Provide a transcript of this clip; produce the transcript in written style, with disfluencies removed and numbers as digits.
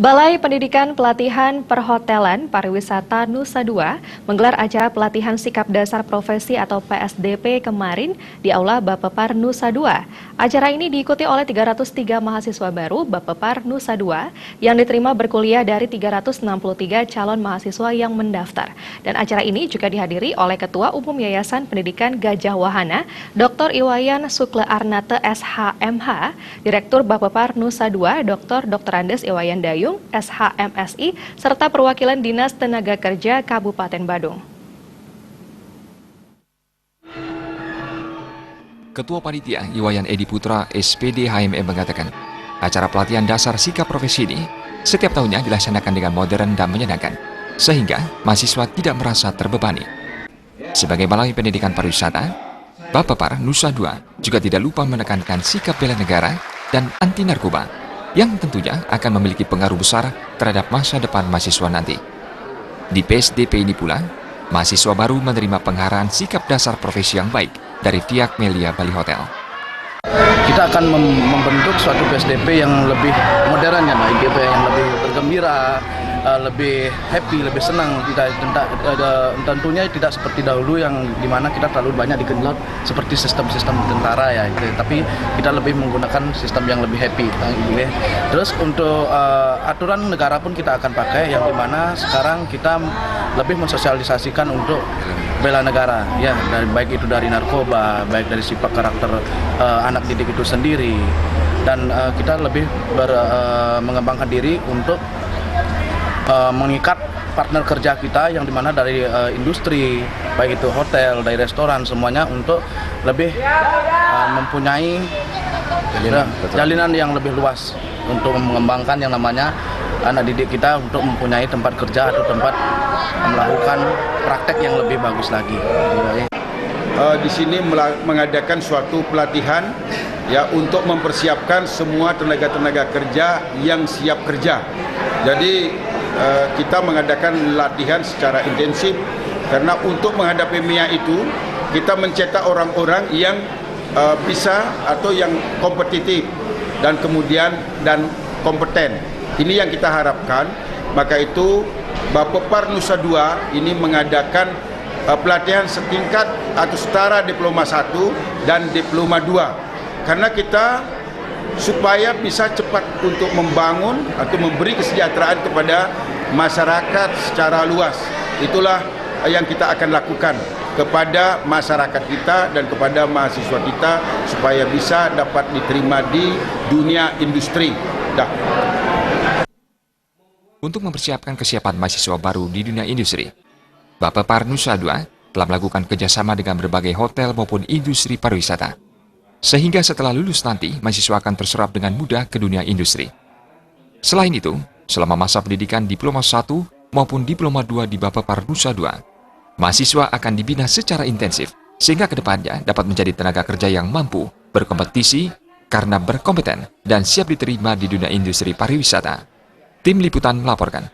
Balai Pendidikan Pelatihan Perhotelan Pariwisata Nusa Dua menggelar acara pelatihan sikap dasar profesi atau PSDP kemarin di Aula Bapepar Nusa Dua. Acara ini diikuti oleh 303 mahasiswa baru Bapepar Nusa Dua yang diterima berkuliah dari 363 calon mahasiswa yang mendaftar. Dan acara ini juga dihadiri oleh Ketua Umum Yayasan Pendidikan Gajah Wahana, Dr. Iwayan Sukle Arnate SHMH, Direktur Bapepar Nusa Dua, Dr. Andes Iwayan Dayung, SHMSI, serta perwakilan Dinas Tenaga Kerja Kabupaten Badung. Ketua Panitia Iwayan Edi Putra SPD HMM mengatakan, acara pelatihan dasar sikap profesi ini setiap tahunnya dilaksanakan dengan modern dan menyenangkan, sehingga mahasiswa tidak merasa terbebani. Sebagai Balai Pendidikan Pariwisata, Bapepar Nusa Dua juga tidak lupa menekankan sikap bela negara dan anti narkoba, yang tentunya akan memiliki pengaruh besar terhadap masa depan mahasiswa nanti. Di PSDP ini pula, mahasiswa baru menerima pengarahan sikap dasar profesi yang baik dari pihak Melia Bali Hotel. Kita akan membentuk suatu PSDP yang lebih modern, ya, yang lebih bergembira, lebih happy, lebih senang. Tentunya tidak seperti dahulu yang dimana kita terlalu banyak digenjot seperti sistem-sistem tentara, ya. Tapi kita lebih menggunakan sistem yang lebih happy. Terus untuk aturan negara pun kita akan pakai, yang dimana sekarang kita lebih mensosialisasikan untuk bela negara, ya, baik itu dari narkoba, baik dari sifat karakter anak didik itu sendiri, dan kita lebih mengembangkan diri untuk mengikat partner kerja kita yang dimana dari industri, baik itu hotel, dari restoran, semuanya untuk lebih mempunyai jalinan yang lebih luas untuk mengembangkan yang namanya anak didik kita untuk mempunyai tempat kerja atau tempat melakukan praktek yang lebih bagus lagi. Di sini mengadakan suatu pelatihan, ya, untuk mempersiapkan semua tenaga-tenaga kerja yang siap kerja. Jadi kita mengadakan latihan secara intensif karena untuk menghadapi MIA itu kita mencetak orang-orang yang bisa atau yang kompetitif dan kemudian kompeten. Ini yang kita harapkan. Maka itu Bapepar Nusa Dua ini mengadakan pelatihan setingkat atau setara diploma 1 dan diploma 2. Karena kita supaya bisa cepat untuk membangun atau memberi kesejahteraan kepada masyarakat secara luas. Itulah yang kita akan lakukan kepada masyarakat kita dan kepada mahasiswa kita supaya bisa dapat diterima di dunia industri. Untuk mempersiapkan kesiapan mahasiswa baru di dunia industri, Bapepar Nusa Dua telah melakukan kerjasama dengan berbagai hotel maupun industri pariwisata. Sehingga setelah lulus nanti, mahasiswa akan terserap dengan mudah ke dunia industri. Selain itu, selama masa pendidikan diploma 1 maupun diploma 2 di Bapepar Nusa Dua, mahasiswa akan dibina secara intensif, sehingga kedepannya dapat menjadi tenaga kerja yang mampu berkompetisi karena berkompeten dan siap diterima di dunia industri pariwisata. Tim Liputan melaporkan.